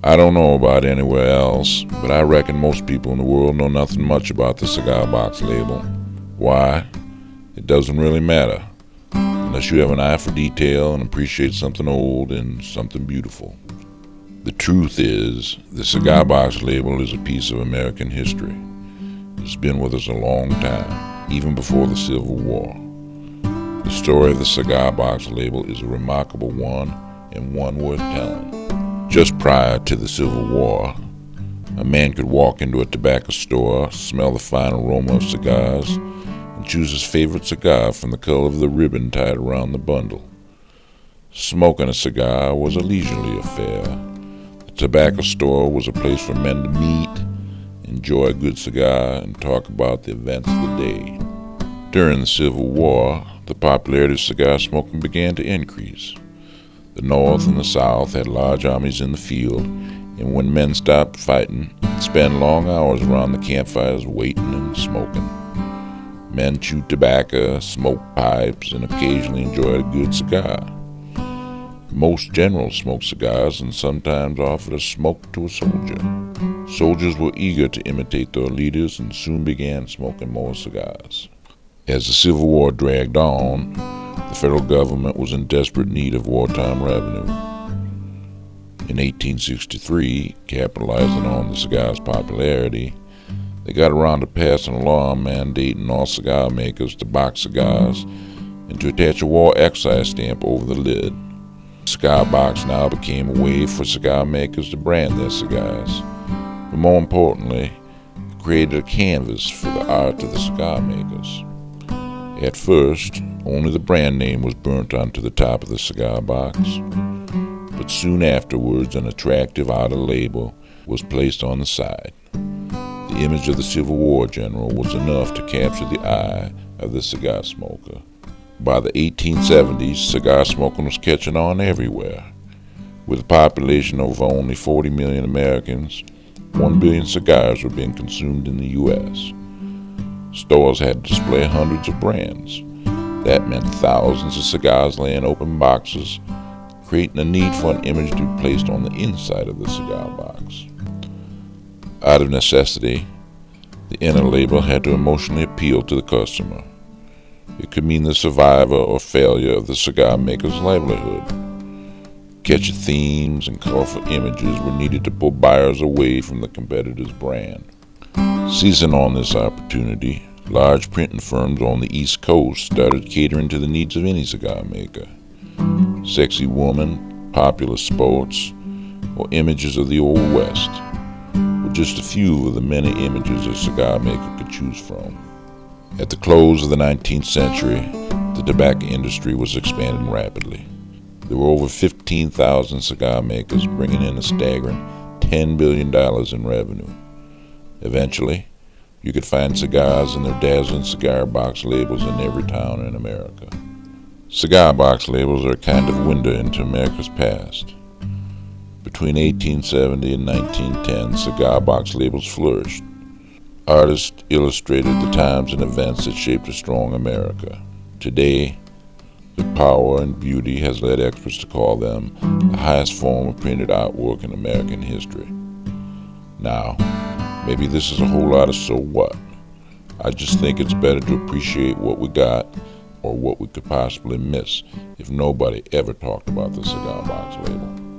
I don't know about anywhere else, but I reckon most people in the world know nothing much about the Cigar Box label. Why? It doesn't really matter, unless you have an eye for detail and appreciate something old and something beautiful. The truth is, the Cigar Box label is a piece of American history. It's been with us a long time, even before the Civil War. The story of the Cigar Box label is a remarkable one and one worth telling. Just prior to the Civil War, a man could walk into a tobacco store, smell the fine aroma of cigars, and choose his favorite cigar from the color of the ribbon tied around the bundle. Smoking a cigar was a leisurely affair. The tobacco store was a place for men to meet, enjoy a good cigar, and talk about the events of the day. During the Civil War, the popularity of cigar smoking began to increase. The North and the South had large armies in the field, and when men stopped fighting, they'd spend long hours around the campfires waiting and smoking. Men chewed tobacco, smoked pipes, and occasionally enjoyed a good cigar. Most generals smoked cigars and sometimes offered a smoke to a soldier. Soldiers were eager to imitate their leaders and soon began smoking more cigars. As the Civil War dragged on, the federal government was in desperate need of wartime revenue. In 1863, capitalizing on the cigar's popularity, they got around to passing a law mandating all cigar makers to box cigars and to attach a war excise stamp over the lid. The cigar box now became a way for cigar makers to brand their cigars, but more importantly, it created a canvas for the art of the cigar makers. At first, only the brand name was burnt onto the top of the cigar box, but soon afterwards an attractive outer label was placed on the side. The image of the Civil War general was enough to capture the eye of the cigar smoker. By the 1870s, cigar smoking was catching on everywhere. With a population of only 40 million Americans, 1 billion cigars were being consumed in the U.S. Stores had to display hundreds of brands. That meant thousands of cigars lay in open boxes, creating a need for an image to be placed on the inside of the cigar box. Out of necessity, the inner label had to emotionally appeal to the customer. It could mean the survival or failure of the cigar maker's livelihood. Catchy themes and colorful images were needed to pull buyers away from the competitor's brand. Seizing on this opportunity, large printing firms on the East Coast started catering to the needs of any cigar maker. Sexy woman, popular sports, or images of the Old West were just a few of the many images a cigar maker could choose from. At the close of the 19th century, the tobacco industry was expanding rapidly. There were over 15,000 cigar makers bringing in a staggering $10 billion in revenue. Eventually, you could find cigars and their dazzling cigar box labels in every town in America. Cigar box labels are a kind of window into America's past. Between 1870 and 1910, cigar box labels flourished. Artists illustrated the times and events that shaped a strong America. Today, their power and beauty has led experts to call them the highest form of printed artwork in American history. Now, maybe this is a whole lot of so what. I just think it's better to appreciate what we got or what we could possibly miss if nobody ever talked about the cigar box label.